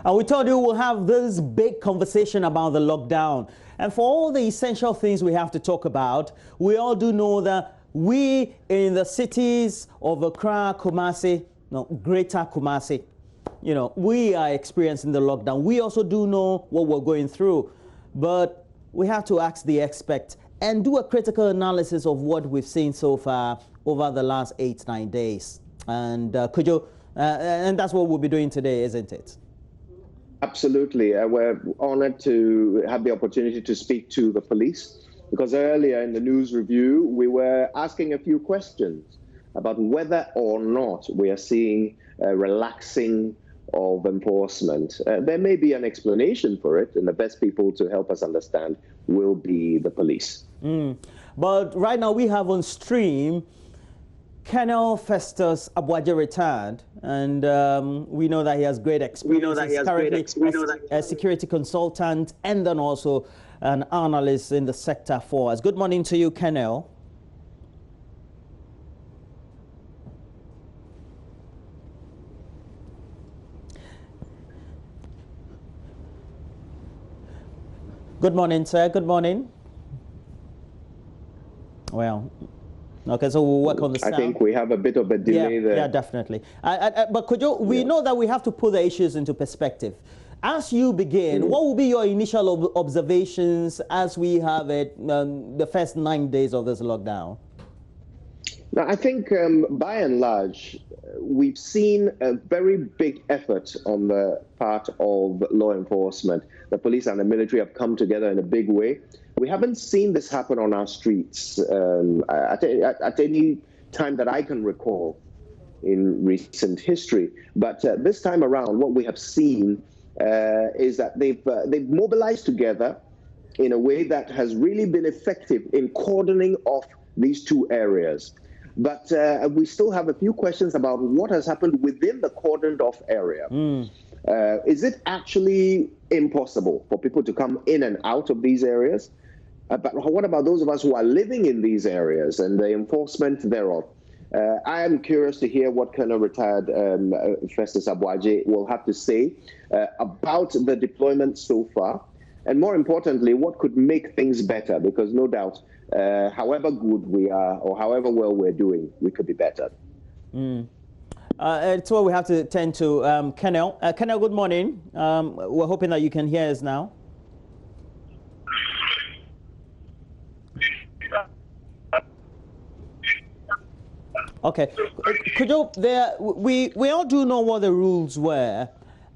And we told you we'll have this big conversation about the lockdown. And for all the essential things we have to talk about, we all do know that we in the cities of Accra, Kumasi, no, Greater Kumasi, we are experiencing the lockdown. We also do know what we're going through, but we have to ask the expert and do a critical analysis of what we've seen so far over the last 8-9 days. And and that's what we'll be doing today, isn't it? Absolutely. We're honored to have the opportunity to speak to the police, because earlier in the news review, we were asking a few questions about whether or not we are seeing a relaxing of enforcement. There may be an explanation for it, and the best people to help us understand will be the police. But right now we have on stream Colonel Festus Abuaje retired, and we know that he has great experience. We know that he has currently a security consultant and then also an analyst in the sector for us. Good morning to you, Colonel. Good morning, sir. Good morning. Well, okay, so we'll work on the sound. I think we have a bit of a delay there. Yeah, definitely. But could you, we know that we have to put the issues into perspective. As you begin, what will be your initial observations as we have it the first 9 days of this lockdown? Now, I think by and large, we've seen a very big effort on the part of law enforcement. The police and the military have come together in a big way. We haven't seen this happen on our streets at any time that I can recall in recent history. But this time around, what we have seen is that they've mobilized together in a way that has really been effective in cordoning off these two areas. But we still have a few questions about what has happened within the cordoned off area. Is it actually impossible for people to come in and out of these areas? But what about those of us who are living in these areas and the enforcement thereof? I am curious to hear what Colonel Retired Festus Abuaje will have to say about the deployment so far, and more importantly, what could make things better, because no doubt, however good we are or however well we're doing, we could be better. It's what we have to tend to. Colonel, good morning. We're hoping that you can hear us now. Okay, could you, we all do know what the rules were,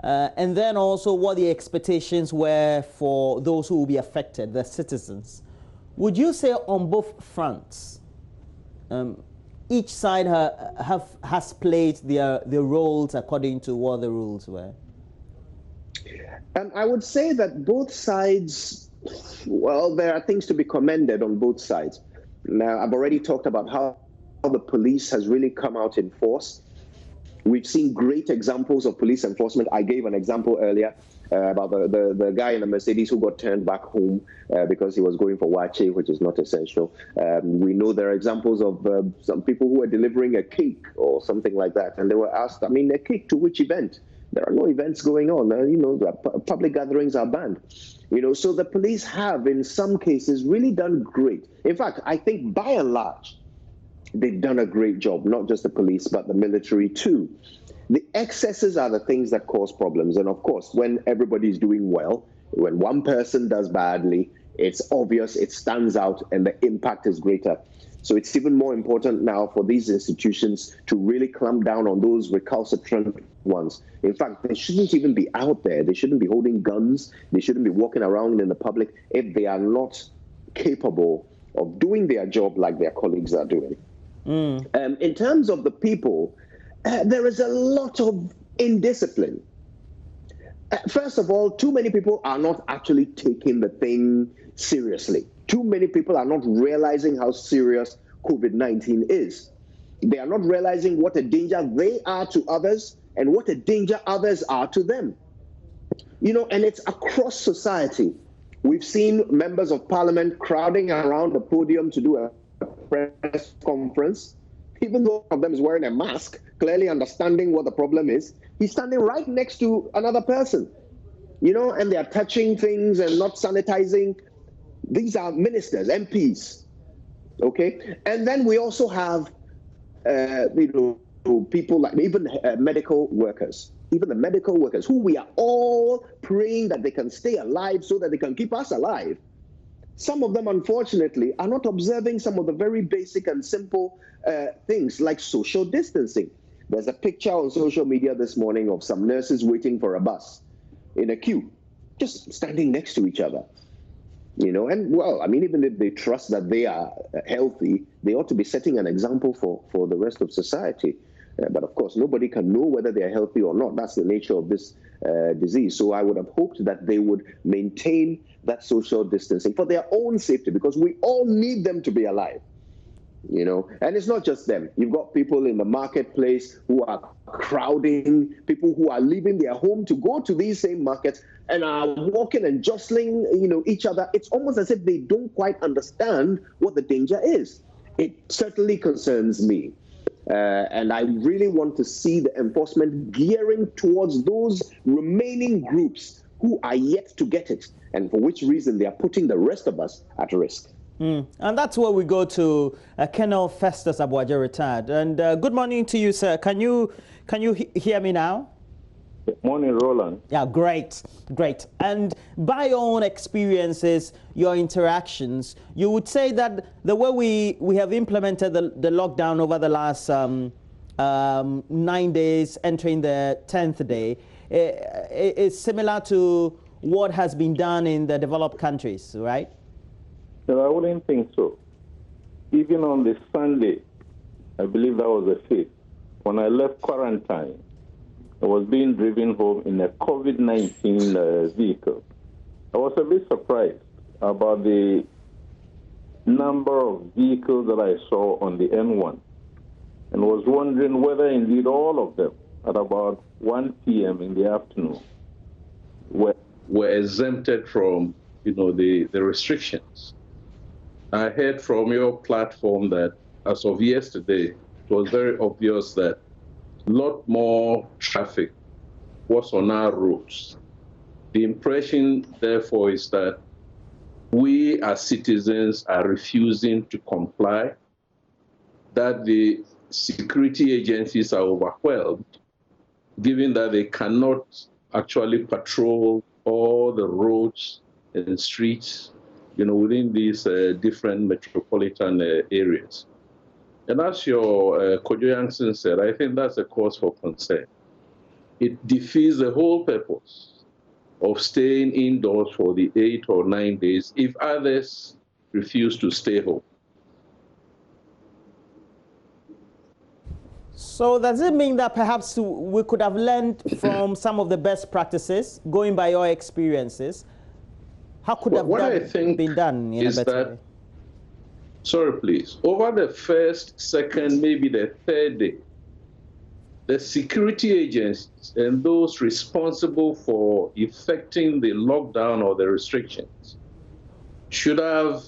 and then also what the expectations were for those who will be affected, the citizens. Would you say on both fronts, each side has played their roles according to what the rules were? I would say that both sides, well, there are things to be commended on both sides. Now, I've already talked about how the police has really come out in force. We've seen great examples of police enforcement. I gave an example earlier about the guy in the Mercedes who got turned back home because he was going for wache, which is not essential. We know there are examples of some people who were delivering a cake or something like that, and they were asked, I mean, a cake to which event? There are no events going on. The public gatherings are banned. So the police have, in some cases, really done great. In fact, I think by and large, they've done a great job, not just the police, but the military too. The excesses are the things that cause problems. And of course, when everybody's doing well, when one person does badly, it's obvious, it stands out, and the impact is greater. So it's even more important now for these institutions to really clamp down on those recalcitrant ones. In fact, they shouldn't even be out there. They shouldn't be holding guns. They shouldn't be walking around in the public if they are not capable of doing their job like their colleagues are doing. In terms of the people, there is a lot of indiscipline. First of all, too many people are not actually taking the thing seriously. Too many people are not realizing how serious COVID-19 is. They are not realizing what a danger they are to others and what a danger others are to them. And it's across society. We've seen members of parliament crowding around the podium to do a press conference, even though one of them is wearing a mask, clearly understanding what the problem is. He's standing right next to another person. you know, and they're touching things and not sanitizing. These are ministers, MPs, okay? And then we also have, people like even medical workers, even the medical workers who we are all praying that they can stay alive so that they can keep us alive. Some of them, unfortunately, are not observing some of the very basic and simple things like social distancing. There's a picture on social media this morning of some nurses waiting for a bus in a queue, just standing next to each other. You know, and well, I mean, even if they trust that they are healthy, they ought to be setting an example for the rest of society. But of course, nobody can know whether they are healthy or not. That's the nature of this disease. So I would have hoped that they would maintain that social distancing for their own safety, because we all need them to be alive. You know, and it's not just them. You've got people in the marketplace who are crowding, people who are leaving their home to go to these same markets and are walking and jostling, you know, each other. It's almost as if they don't quite understand what the danger is. It certainly concerns me. And I really want to see the enforcement gearing towards those remaining groups who are yet to get it, and for which reason they are putting the rest of us at risk. And that's where we go to Colonel Festus Abuaje, retired. And good morning to you, sir. Can you hear me now? Good morning, Roland. Yeah, great. And by your own experiences, your interactions, you would say that the way we have implemented the lockdown over the last 9 days, entering the 10th day, is similar to what has been done in the developed countries, right? No, I wouldn't think so. Even on the Sunday, I believe that was the 5th, when I left quarantine, I was being driven home in a COVID-19 vehicle. I was a bit surprised about the number of vehicles that I saw on the N1, and was wondering whether indeed all of them at about 1 p.m. in the afternoon were exempted from, you know, the restrictions. I heard from your platform that as of yesterday, it was very obvious that a lot more traffic was on our roads. The impression, therefore, is that we as citizens are refusing to comply, that the security agencies are overwhelmed, given that they cannot actually patrol all the roads and streets, you know, within these different metropolitan areas. And as your Kojo Yankson said, I think that's a cause for concern. It defeats the whole purpose of staying indoors for the 8 or 9 days if others refuse to stay home. So does it mean that perhaps we could have learned from some of the best practices, going by your experiences? How could that been done in a better way? Sorry, please. Over the first, second, maybe the third day, the security agencies and those responsible for effecting the lockdown or the restrictions should have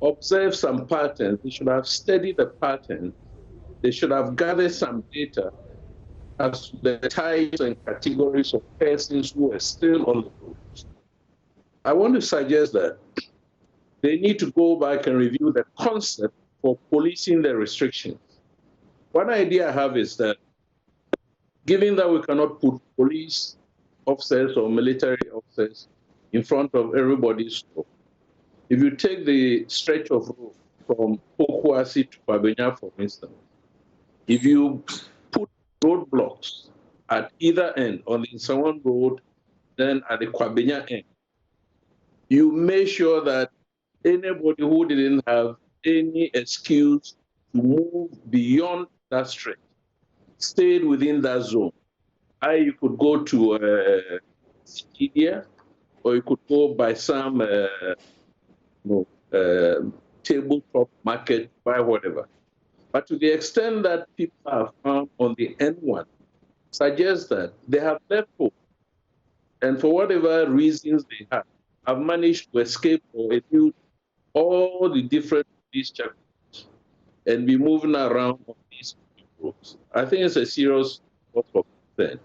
observed some patterns. They should have studied the patterns. They should have gathered some data as to the types and categories of persons who are still on the roads. I want to suggest that they need to go back and review the concept for policing the restrictions. One idea I have is that, given that we cannot put police officers or military officers in front of everybody's store, if you take the stretch of road from Pokuasi to Kwabenya, for instance, if you put roadblocks at either end, on the Nsawan Road, then at the Kwabenya end, you make sure that anybody who didn't have any excuse to move beyond that stretch stayed within that zone. You could go to Sikidia, or you could go by some tabletop market, buy whatever. But to the extent that people are found on the N1, suggests that they have left home, and for whatever reasons they have managed to escape or elude all the different police checkpoints and be moving around on these roads. I think it's a serious cause for concern.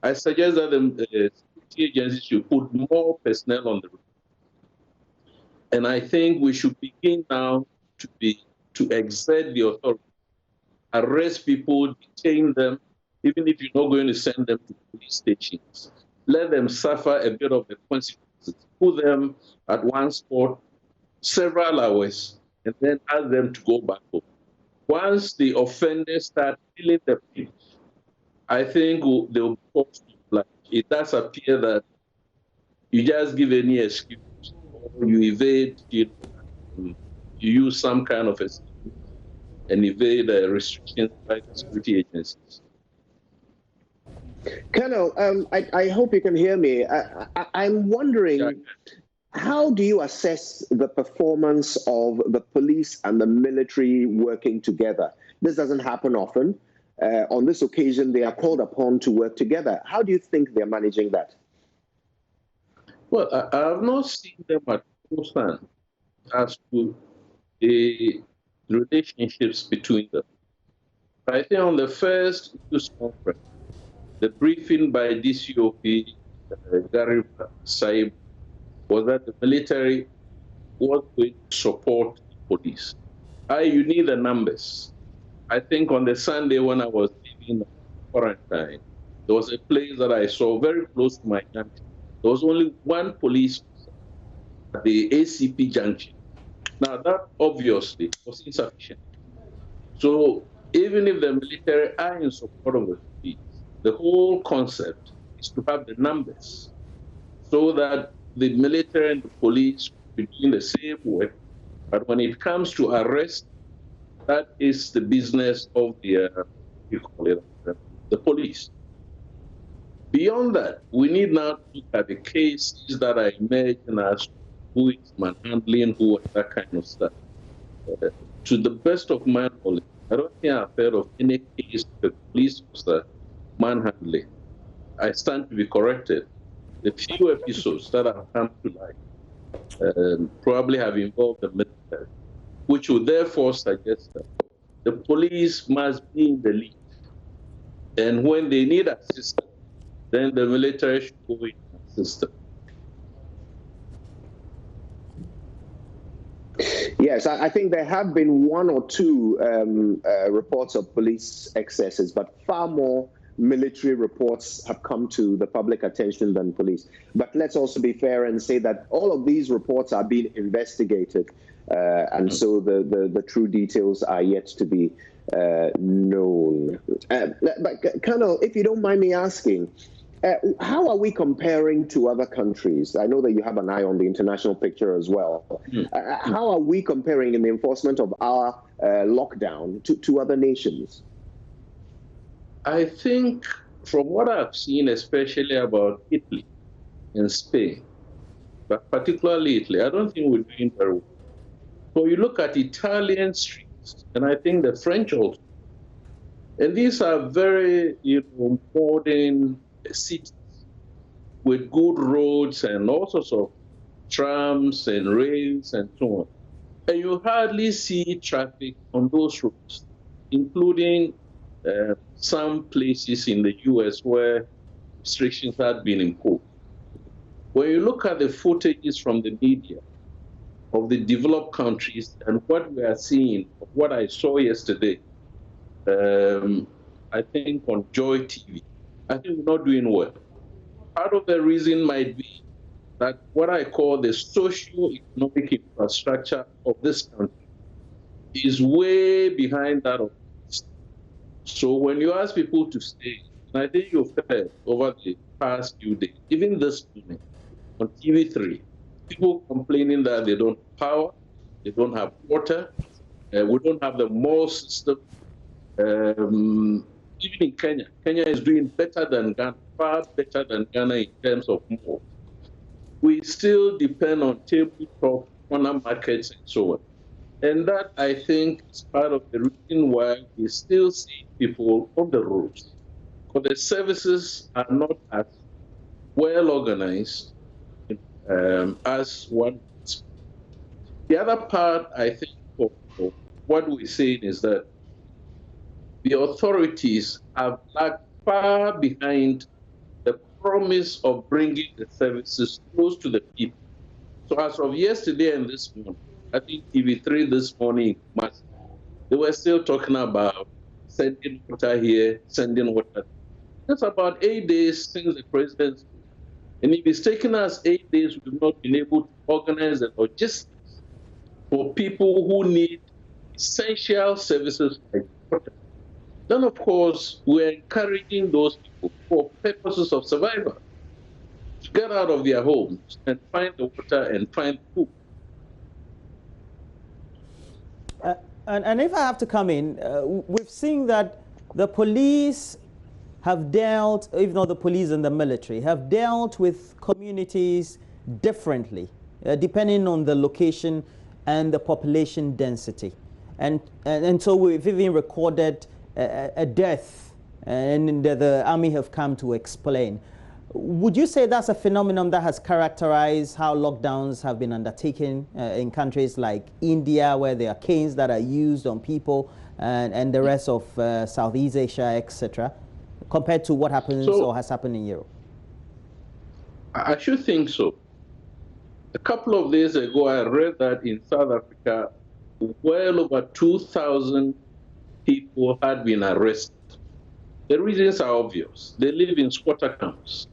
I suggest that the security agencies should put more personnel on the road. And I think we should begin now to exert the authority, arrest people, detain them, even if you're not going to send them to police stations. Let them suffer a bit of the consequences. Put them at one spot several hours, and then ask them to go back home. Once the offenders start feeling the pinch, I think they'll be forced to oblige. It does appear that you just give any excuse, or you evade, you use some kind of excuse and evade restrictions by the security agencies. Colonel, I hope you can hear me. I'm wondering, Yeah. how do you assess the performance of the police and the military working together? This doesn't happen often. On this occasion, they are called upon to work together. How do you think they're managing that? Well, I have not seen them at close hand as to the relationships between them. I think on the first news conference, the briefing by DCOP Gary Saib was that the military was going to support the police. You need the numbers. I think on the Sunday when I was leaving quarantine, there was a place that I saw very close to my junction. There was only one police at the ACP junction. Now that obviously was insufficient. So even if the military are in support of the police, the whole concept is to have the numbers so that the military and the police be doing the same work. But when it comes to arrest, that is the business of the police. Beyond that, we need now to look at the cases that are emerging as who is manhandling who and that kind of stuff. To the best of my knowledge, I don't think I've heard of any case of the police officer manhandling. I stand to be corrected. The few episodes that have come to light probably have involved the military, which would therefore suggest that the police must be in the lead. And when they need assistance, then the military should go in and assist them. Yes, I think there have been one or two reports of police excesses, but far more military reports have come to the public attention than police. But let's also be fair and say that all of these reports are being investigated, and so the true details are yet to be known. But Colonel, if you don't mind me asking, how are we comparing to other countries? I know that you have an eye on the international picture as well. How are we comparing in the enforcement of our lockdown to other nations? I think from what I've seen, especially about Italy and Spain, but particularly Italy, I don't think we're doing very well. So you look at Italian streets, and I think the French also, and these are very modern cities with good roads and all sorts of trams and rails and so on. And you hardly see traffic on those roads, including some places in the US where restrictions had been imposed. When you look at the footages from the media of the developed countries and what we are seeing, what I saw yesterday, I think on Joy TV, I think we're not doing well. Part of the reason might be that what I call the socio-economic infrastructure of this country is way behind that of this. So when you ask people to stay, and I think you've heard over the past few days, even this morning on TV3, people complaining that they don't have power, they don't have water, we don't have the mall system. Even in Kenya, Kenya is doing better than Ghana, far better than Ghana in terms of malls. We still depend on tabletop, corner markets, and so on. And that, I think, is part of the reason why we still see people on the roads. Because the services are not as well organized as one. The other part, I think, of what we're saying is that the authorities have lagged far behind the promise of bringing the services close to the people. So as of yesterday and this morning, I think TV3 this morning, they were still talking about sending water here, sending water. It's about 8 days since the presidency. And if it's taken us 8 days, we've not been able to organize the logistics for people who need essential services like water. Then, of course, we're encouraging those people for purposes of survival to get out of their homes and find the water and find food. And if I have to come in, we've seen that the police have dealt, if not the police and the military, have dealt with communities differently, depending on the location and the population density. And so we've even recorded a death, and the army have come to explain. Would you say that's a phenomenon that has characterized how lockdowns have been undertaken in countries like India, where there are canes that are used on people, and the rest of Southeast Asia, etc., compared to what happens or has happened in Europe? I should think so. A couple of days ago, I read that in South Africa, well over 2,000 people had been arrested. The reasons are obvious. They live in squatter camps.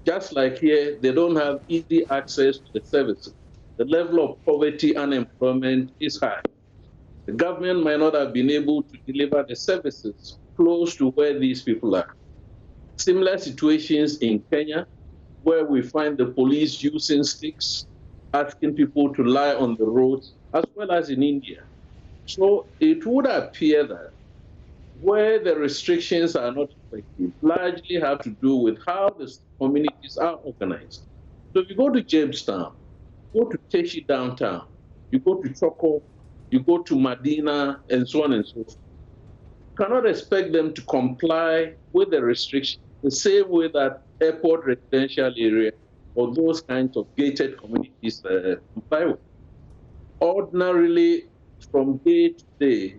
Just like here, they don't have easy access to the services. The level of poverty, unemployment is high. The government might not have been able to deliver the services close to where these people are. Similar situations in Kenya, where we find the police using sticks, asking people to lie on the roads, as well as in India. So it would appear that where the restrictions are not effective largely have to do with how the communities are organized. So if you go to Jamestown, go to Teshi downtown, you go to Choko, you go to Medina, and so on and so forth. You cannot expect them to comply with the restrictions the same way that airport residential area or those kinds of gated communities comply with. Ordinarily, from day to day,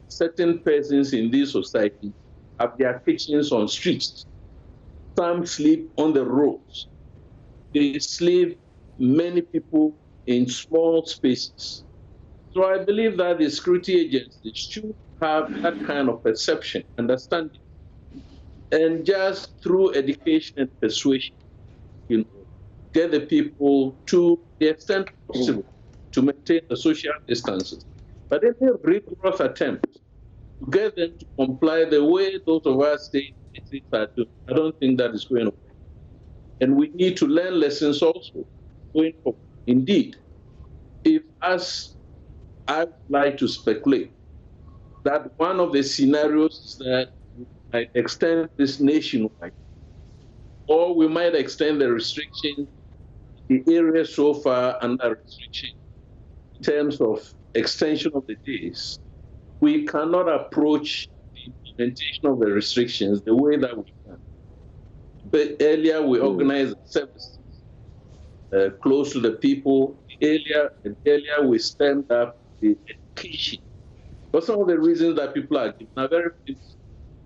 certain persons in this society have their kitchens on streets. Some sleep on the roads. They sleep, many people, in small spaces. So I believe that the security agencies should have that kind of perception, understanding, and just through education and persuasion, get the people to the extent possible to maintain the social distances. But any rigorous attempt to get them to comply the way those of us staying in cities are doing, I don't think that is going to work. And we need to learn lessons also going forward. Indeed, if as I would like to speculate that one of the scenarios is that we might extend this nationwide, or we might extend the restriction, the area so far under restriction in terms of extension of the days, we cannot approach the implementation of the restrictions the way that we can. But earlier we organized services close to the people. Earlier we stand up the education. But some of the reasons that people are giving are very simple.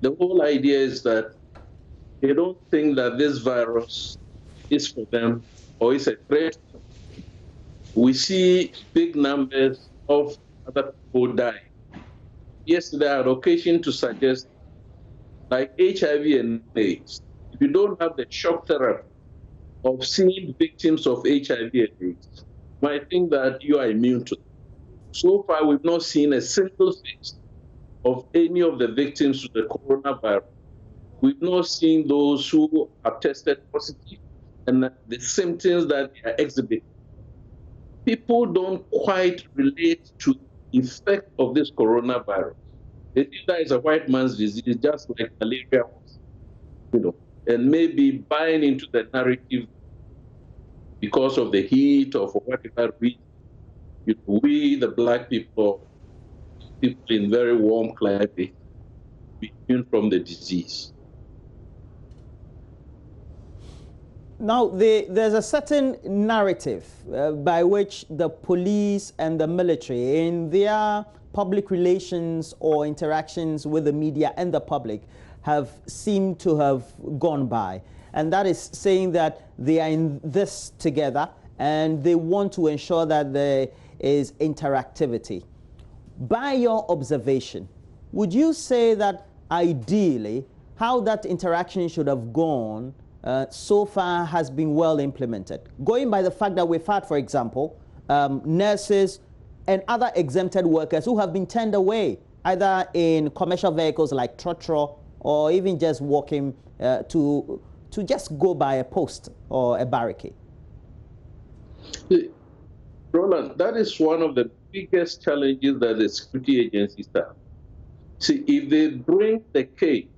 The whole idea is that they don't think that this virus is for them or is a threat. We see big numbers of other people dying. Yesterday, I had occasion to suggest, like HIV and AIDS, if you don't have the shock therapy of seeing victims of HIV and AIDS, you might think that you are immune to them. So far, we've not seen a single case of any of the victims to the coronavirus. We've not seen those who have tested positive and the symptoms that they are exhibiting. People don't quite relate to the effect of this coronavirus. They think that is a white man's disease, just like malaria was, and maybe buying into the narrative because of the heat or for whatever reason. We, the black people in very warm climate, be immune from the disease. Now, there's a certain narrative by which the police and the military, in their public relations or interactions with the media and the public, have seemed to have gone by. And that is saying that they are in this together and they want to ensure that there is interactivity. By your observation, would you say that ideally how that interaction should have gone so far has been well implemented? Going by the fact that we've had, for example, nurses and other exempted workers who have been turned away, either in commercial vehicles like trotro or even just walking to just go by a post or a barricade. Roland, that is one of the biggest challenges that the security agencies have. See, if they bring the cane,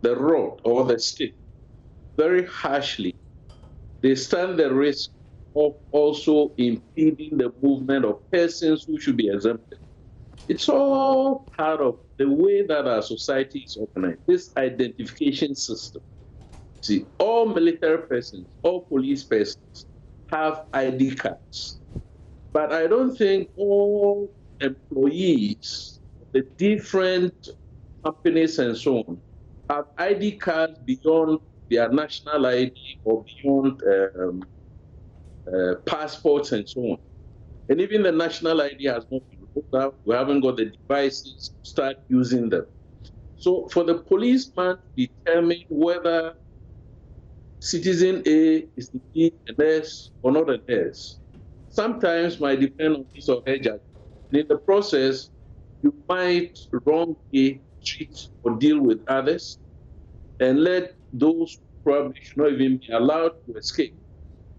the rod, or the stick very harshly, they stand the risk of also impeding the movement of persons who should be exempted. It's all part of the way that our society is organized, this identification system. See, all military persons, all police persons have ID cards. But I don't think all employees, the different companies and so on, have ID cards beyond their national ID or beyond passports and so on. And even the national ID has not been rolled out. We haven't got the devices to start using them. So for the policeman to determine whether citizen A is indeed a nurse or not a nurse, sometimes might depend on his or her judgment. In the process, you might wrongly treat or deal with others and let those who probably should not even be allowed to escape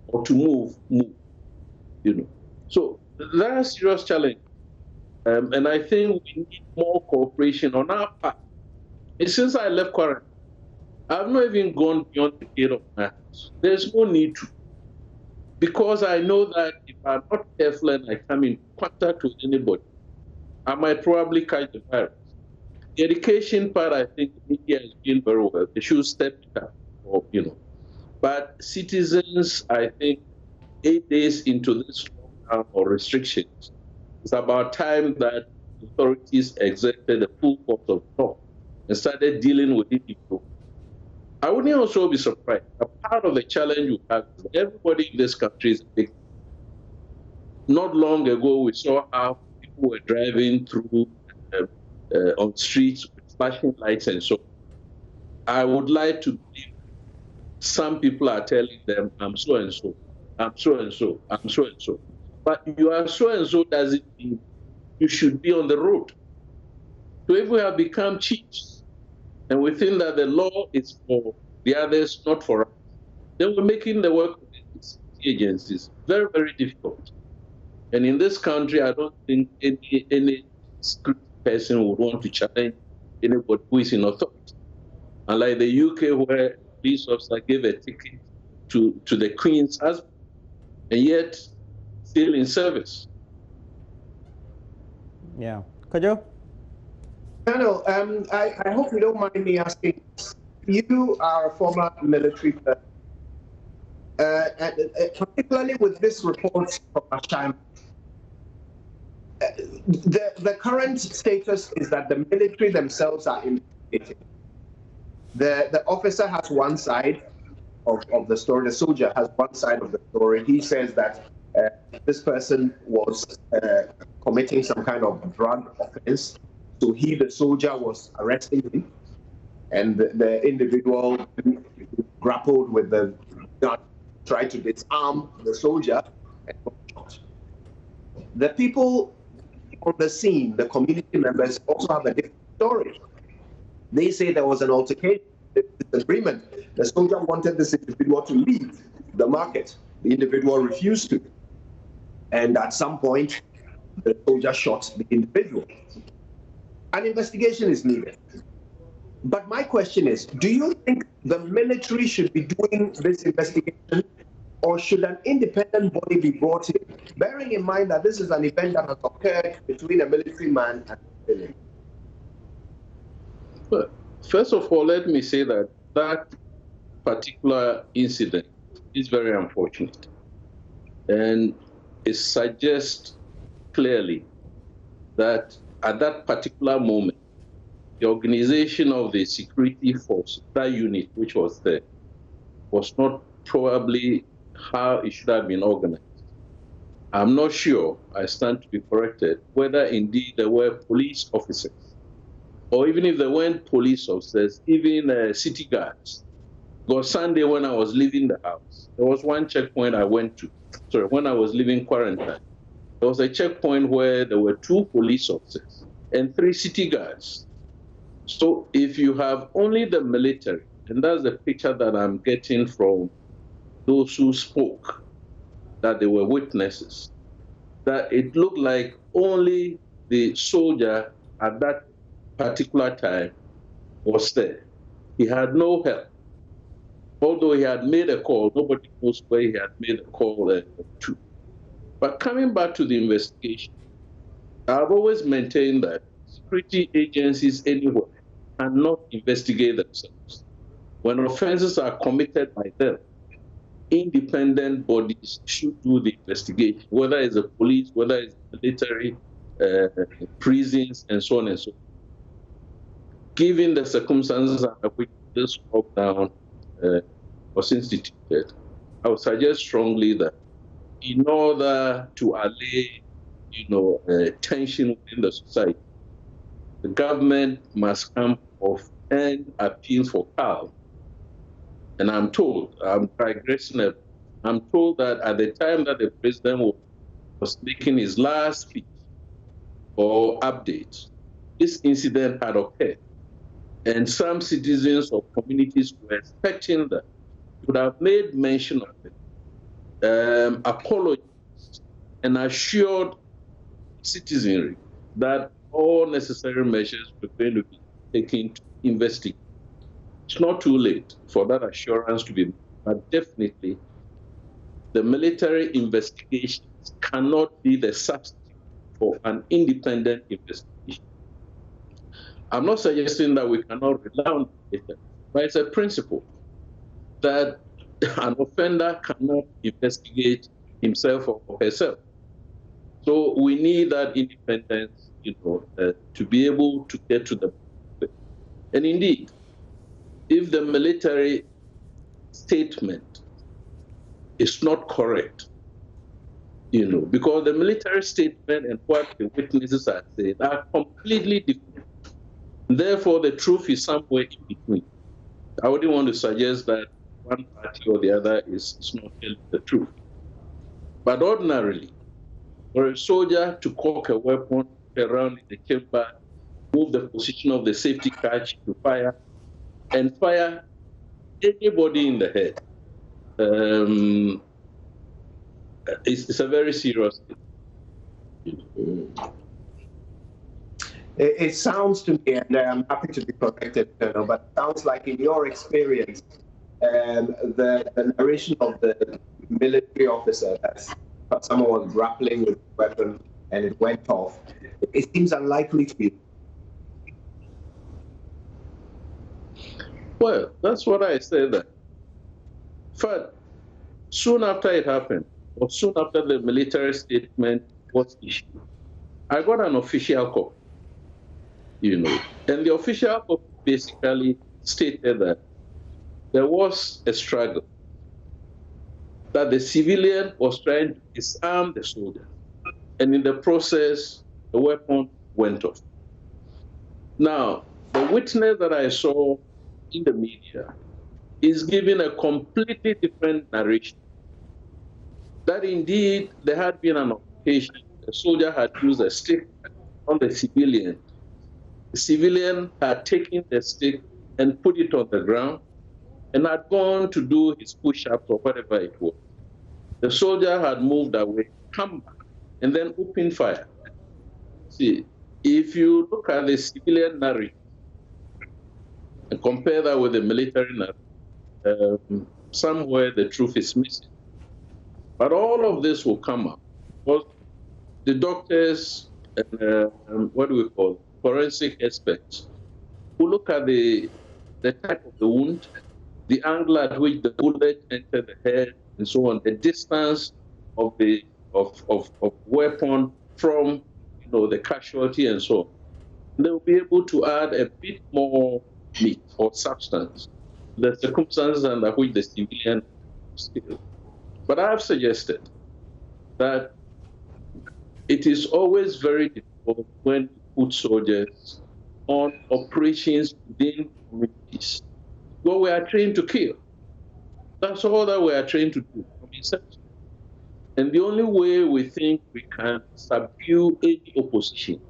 or to move. So there are serious challenges. And I think we need more cooperation on our part. And since I left quarantine, I've not even gone beyond the gate of my house. There's no need to. Because I know that if I'm not careful and I come in contact with anybody, I might probably catch the virus. The education part, I think the media is doing very well. They should step it up, But citizens, I think, 8 days into this lockdown or restrictions, it's about time that authorities exerted the full force of law and started dealing with it. I wouldn't also be surprised. A part of the challenge you have is that everybody in this country is a victim. Not long ago, we saw how people were driving through on streets with flashing lights and so on. I would like to believe some people are telling them, I'm so and so, I'm so and so, I'm so and so. But you are so and so doesn't mean you should be on the road. So if we have become chiefs and we think that the law is for the others, not for us, then we're making the work of the agencies very, very difficult. And in this country, I don't think any security person would want to challenge anybody who is in authority. Unlike the UK, where a police officer gave a ticket to the Queen's husband, and yet still in service. Yeah. Kojo? Colonel, I hope you don't mind me asking. You are a former military person, particularly with this report from Asham. The current status is that the military themselves are investigating. The officer has one side of the story. The soldier has one side of the story. He says that this person was committing some kind of drug offense. So he, the soldier, was arresting him. And the individual grappled with the gun, tried to disarm the soldier, and got shot. The people on the scene, the community members, also have a different story. They say there was an altercation, disagreement. The soldier wanted this individual to leave the market. The individual refused to. And at some point, the soldier shot the individual. An investigation is needed. But my question is, do you think the military should be doing this investigation, or should an independent body be brought in, bearing in mind that this is an event that has occurred between a military man and a civilian? Well, first of all, let me say that that particular incident is very unfortunate. And it suggests clearly that at that particular moment, the organization of the security force, that unit which was there, was not probably how it should have been organized. I'm not sure, I stand to be corrected, whether indeed there were police officers, or even if there weren't police officers, even city guards. Because Sunday when I was leaving the house, there was one checkpoint I went to. Sorry, when I was leaving quarantine, there was a checkpoint where there were 2 police officers and 3 city guards. So if you have only the military, and that's the picture that I'm getting from those who spoke, that they were witnesses, that it looked like only the soldier at that particular time was there. He had no help. Although he had made a call, nobody knows where he had made a call to. But coming back to the investigation, I've always maintained that security agencies anywhere cannot investigate themselves. When offenses are committed by them, independent bodies should do the investigation, whether it's the police, whether it's the military, prisons, and so on and so forth. Given the circumstances under which this lockdown was instituted, I would suggest strongly that in order to allay, tension within the society, the government must come off and appeal for calm. And I'm told, I'm digressing a bit, I'm told that at the time that the president was making his last speech or update, this incident had occurred. And some citizens or communities were expecting that he would have made mention of it, apologized, and assured citizenry that all necessary measures were going to be taken to investigate. It's not too late for that assurance to be made, but definitely the military investigations cannot be the substitute for an independent investigation. I'm not suggesting that we cannot rely on the military, but it's a principle that an offender cannot investigate himself or herself. So we need that independence, to be able to get to the point. And indeed, if the military statement is not correct, because the military statement and what the witnesses are saying are completely different. Therefore, the truth is somewhere in between. I wouldn't want to suggest that one party or the other is not telling the truth. But ordinarily, for a soldier to cock a weapon around in the chamber, move the position of the safety catch to fire, and fire anybody in the head, it's a very serious thing. It sounds to me, and I'm happy to be corrected, Colonel, but it sounds like in your experience, the narration of the military officer that someone was grappling with a weapon and it went off, it seems unlikely to be. Well, that's what I said. That. But soon after it happened, or soon after the military statement was issued, I got an official call, and the official call basically stated that there was a struggle, that the civilian was trying to disarm the soldier, and in the process, the weapon went off. Now, the witness that I saw in the media is giving a completely different narration. That indeed there had been an occasion, the soldier had used a stick on the civilian. The civilian had taken the stick and put it on the ground and had gone to do his push-ups or whatever it was. The soldier had moved away, come back, and then opened fire. See, if you look at the civilian narrative and compare that with the military narrative, somewhere the truth is missing. But all of this will come up because the doctors and forensic experts who look at the type of the wound, the angle at which the bullet entered the head, and so on, the distance of the weapon from the casualty and so on. They'll be able to add a bit more meat or substance to the circumstances under which the civilian is killed. But I have suggested that it is always very difficult when you put soldiers on operations within communities. Well, we are trained to kill. That's all that we are trained to do from inception. And the only way we think we can subdue any opposition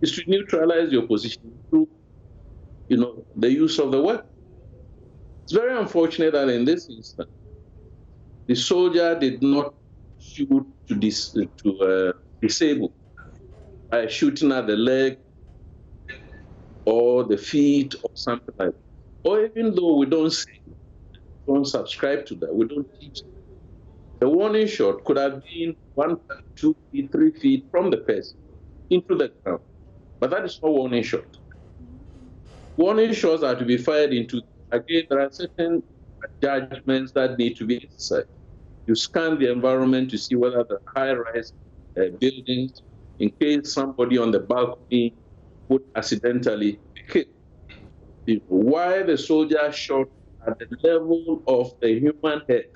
is to neutralize the opposition through, the use of the weapon. It's very unfortunate that in this instance, the soldier did not shoot to disable by shooting at the leg or the feet or something like that. Or even though we don't subscribe to that, we don't teach it. The warning shot could have been 1, 2 feet, 3 feet from the person into the ground. But that is not warning shot. Warning shots are to be fired into, again, there are certain judgments that need to be exercised. You scan the environment to see whether the high-rise buildings, in case somebody on the balcony would accidentally be killed. Why the soldier shot at the level of the human head,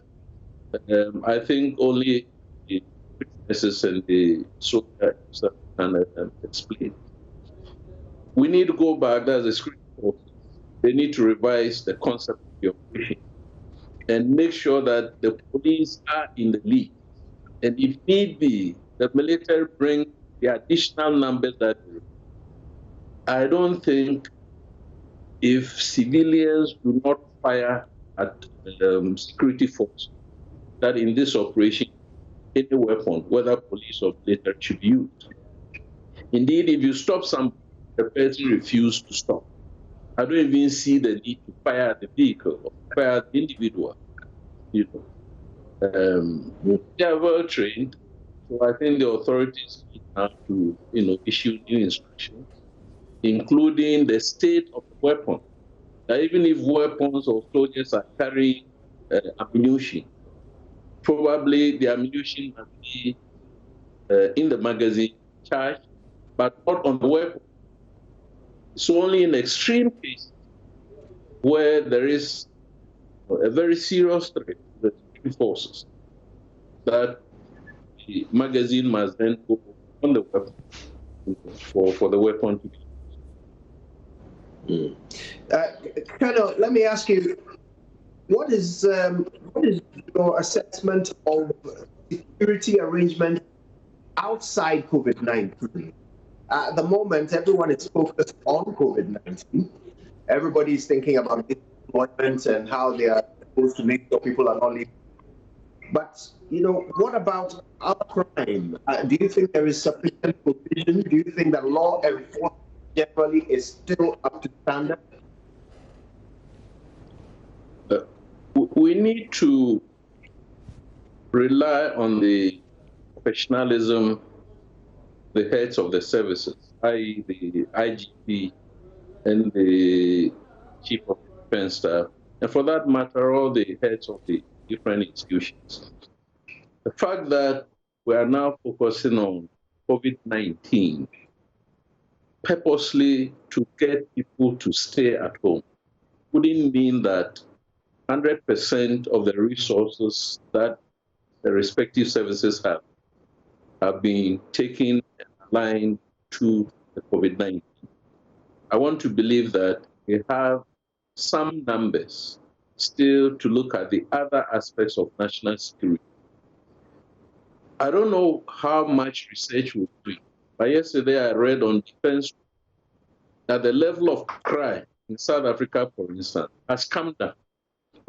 I think only the witnesses and the soldier can explain. We need to go back, that's the security forces. They need to revise the concept of the operation and make sure that the police are in the lead. And if need be, the military bring the additional numbers that I don't think if civilians do not fire at security force, that in this operation, any weapon, whether police or military, should be used. Indeed, if you stop somebody, the person refused to stop. I don't even see the need to fire at the vehicle or fire at the individual. They are well trained, so I think the authorities need now to, issue new instructions, including the state of the weapon. Now, even if weapons or soldiers are carrying ammunition, probably the ammunition must be in the magazine charged, but not on the weapon. It's only in extreme cases where there is a very serious threat to the security forces that the magazine must then go on the weapon for the weapon to be used. Colonel, let me ask you, what is your assessment of security arrangement outside COVID-19? At the moment, everyone is focused on COVID-19. Everybody is thinking about employment and how they are supposed to make sure people are not leaving. But, what about other crime? Do you think there is sufficient provision? Do you think that law enforcement generally is still up to standard? We need to rely on the professionalism, the heads of the services, i.e. the IGP and the Chief of Defense Staff, and for that matter, all the heads of the different institutions. The fact that we are now focusing on COVID-19 purposely to get people to stay at home wouldn't mean that 100% of the resources that the respective services have been taken and aligned to the COVID-19. I want to believe that we have some numbers still to look at the other aspects of national security. I don't know how much research will be, but yesterday I read on defense that the level of crime in South Africa, for instance, has come down.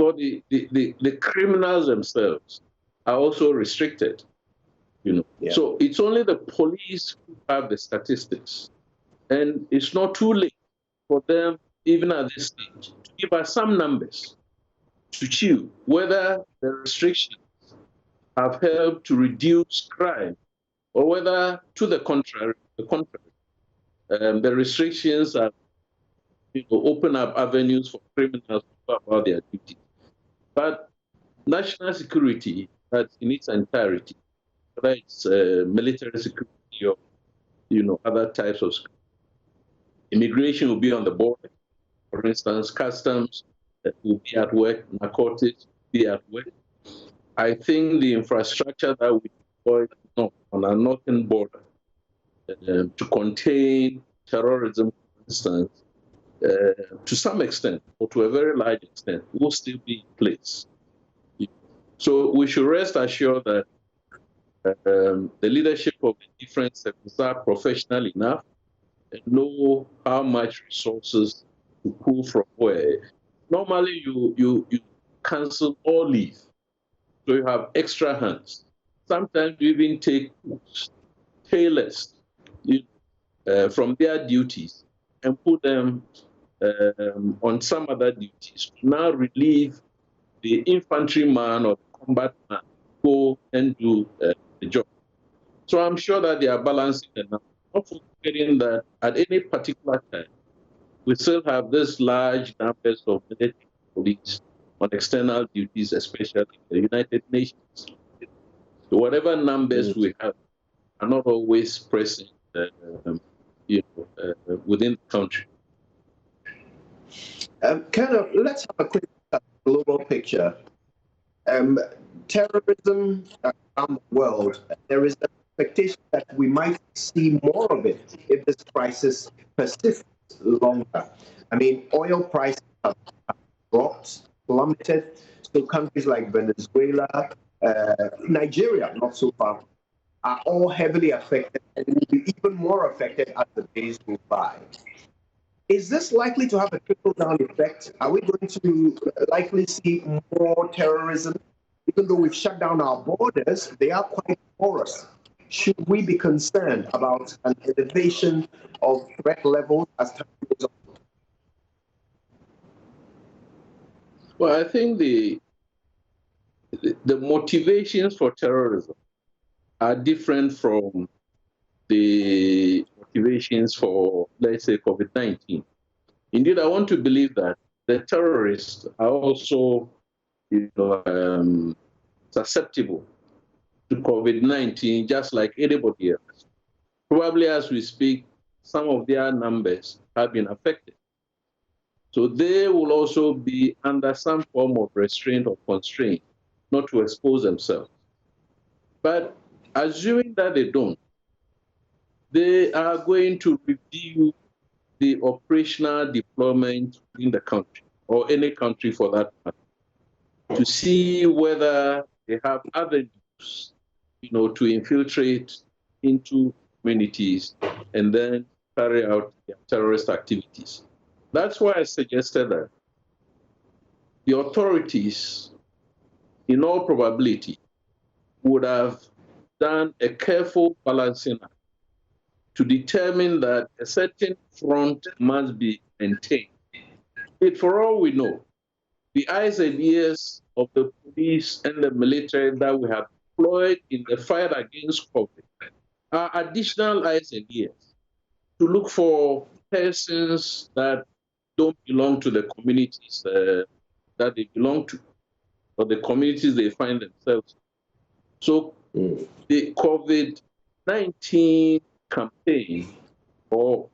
So the criminals themselves are also restricted. Yeah. So it's only the police who have the statistics. And it's not too late for them, even at this stage, to give us some numbers to chew, whether the restrictions have helped to reduce crime or whether, to the contrary, the restrictions have open up avenues for criminals to go about their duty. But national security, that's in its entirety, whether it's military security or other types of security, Immigration will be on the border. For instance, customs will be at work, narcotics will be at work. I think the infrastructure that we deploy on our northern border to contain terrorism, for instance, to some extent, or to a very large extent, will still be in place. So we should rest assured that the leadership of the different sectors are professional enough and know how much resources to pull from where. Normally, you cancel all leave, so you have extra hands. Sometimes you even take tailors from their duties and put them on some other duties to now relieve the infantryman or the combat man go and do the job. So I'm sure that they are balancing the numbers, not forgetting that at any particular time, we still have this large numbers of military police on external duties, especially the United Nations. So whatever numbers we have are not always present within the country. Let's have a quick global picture. Terrorism around the world, there is an expectation that we might see more of it if this crisis persists longer. I mean, oil prices have dropped, plummeted. So countries like Venezuela, Nigeria, not so far, are all heavily affected and will be even more affected as the days go by. Is this likely to have a trickle-down effect? Are we going to likely see more terrorism? Even though we've shut down our borders, they are quite porous. Should we be concerned about an elevation of threat levels as time goes on? Well, I think the motivations for terrorism are different from the motivations for, let's say, COVID-19. Indeed, I want to believe that the terrorists are also, susceptible to COVID-19, just like anybody else. Probably as we speak, some of their numbers have been affected. So they will also be under some form of restraint or constraint, not to expose themselves. But assuming that they don't, they are going to review the operational deployment in the country, or any country for that matter, to see whether they have avenues, to infiltrate into communities and then carry out their terrorist activities. That's why I suggested that the authorities, in all probability, would have done a careful balancing act to determine that a certain front must be maintained. But for all we know, the eyes and ears of the police and the military that we have deployed in the fight against COVID are additional eyes and ears to look for persons that don't belong to the communities that they belong to, or the communities they find themselves in. So the COVID-19 campaign or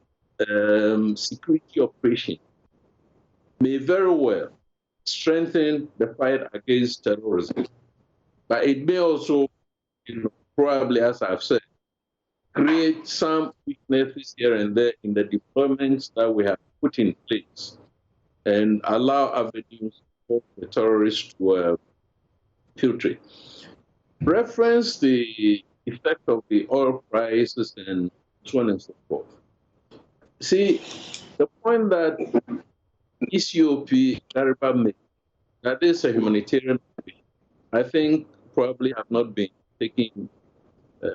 security operation may very well strengthen the fight against terrorism, but it may also, probably, as I've said, create some weaknesses here and there in the deployments that we have put in place and allow avenues for the terrorists to filtrate. Reference the effect of the oil prices and so on and so forth. See, the point that ECOP Gariba made, that is a humanitarian operation, I think probably have not been taken,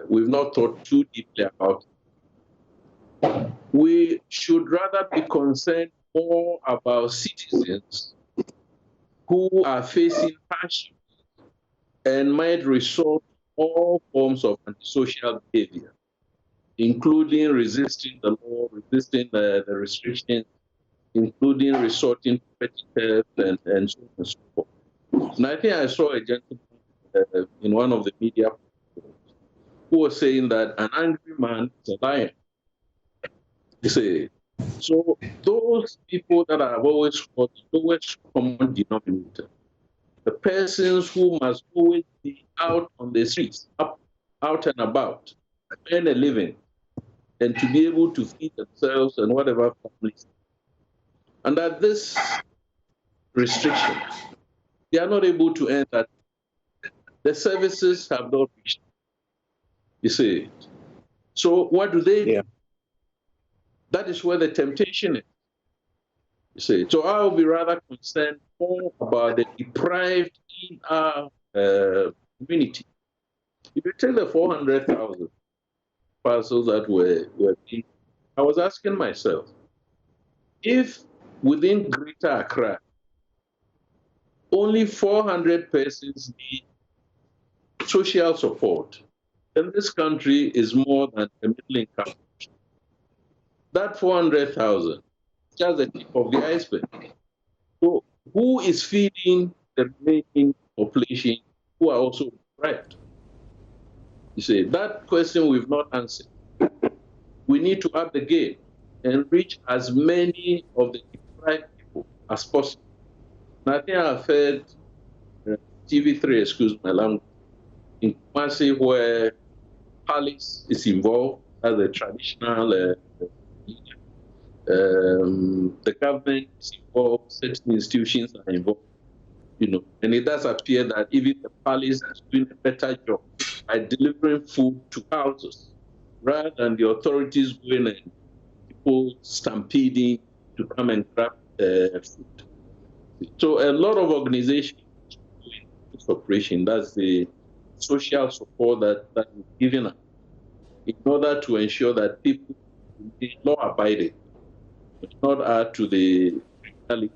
we've not thought too deeply about it. We should rather be concerned more about citizens who are facing hardship and might resort to all forms of antisocial behavior, including resisting the law, resisting the restrictions, including resorting to petty theft and so on and so forth. And I think I saw a gentleman in one of the media who was saying that an angry man is a lion. You say, So those people that are always for the lowest common denominator, the persons who must always be out on the streets, out and about, earn a living, and to be able to feed themselves and whatever families. And that this restriction, they are not able to earn that. The services have not reached. You see. So what do they do? That is where the temptation is. You see. So I will be rather concerned more about the deprived in our community. If you take the 400,000 parcels that were being, I was asking myself, if within Greater Accra, only 400 persons need social support, then this country is more than a middle income. That 400,000 is just the tip of the iceberg. So who is feeding the remaining population who are also deprived? You see, that question we've not answered. We need to up the game and reach as many of the deprived people as possible. And I think I've heard TV3, excuse my language, in Kumasi where Palace is involved as a traditional the government is involved, certain institutions are involved, and it does appear that even the Palace is doing a better job by delivering food to houses rather than the authorities going and people stampeding to come and grab food. So a lot of organizations doing this operation, that's the social support that we're giving up in order to ensure that people be law-abiding, but not add to the criminality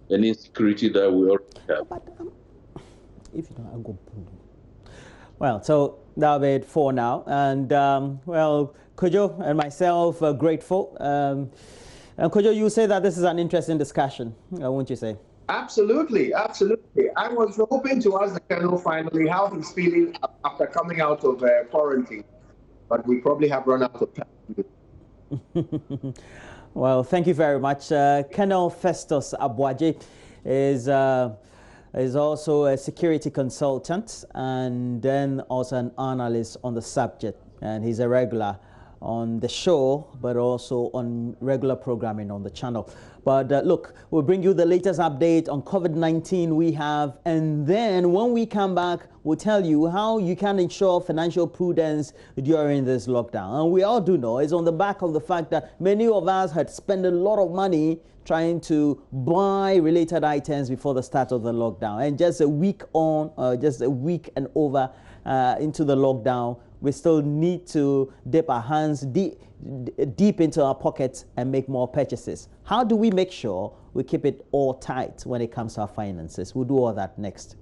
and insecurity that we already have. But, if you don't, I'll go. Well, so that'll be it for now. And, well, Kojo and myself are grateful. And Kojo, you say that this is an interesting discussion, won't you say? Absolutely, absolutely. I was hoping to ask the Colonel finally how he's feeling after coming out of quarantine, but we probably have run out of time. Well, thank you very much. Colonel Festus Abuaje is also a security consultant and then also an analyst on the subject. And he's a regular on the show, but also on regular programming on the channel. But look, we'll bring you the latest update on COVID-19 we have. And then when we come back, we'll tell you how you can ensure financial prudence during this lockdown. And we all do know it's on the back of the fact that many of us had spent a lot of money trying to buy related items before the start of the lockdown. And just a week on, just a week and over into the lockdown, we still need to dip our hands deep into our pockets and make more purchases. How do we make sure we keep it all tight when it comes to our finances? We'll do all that next.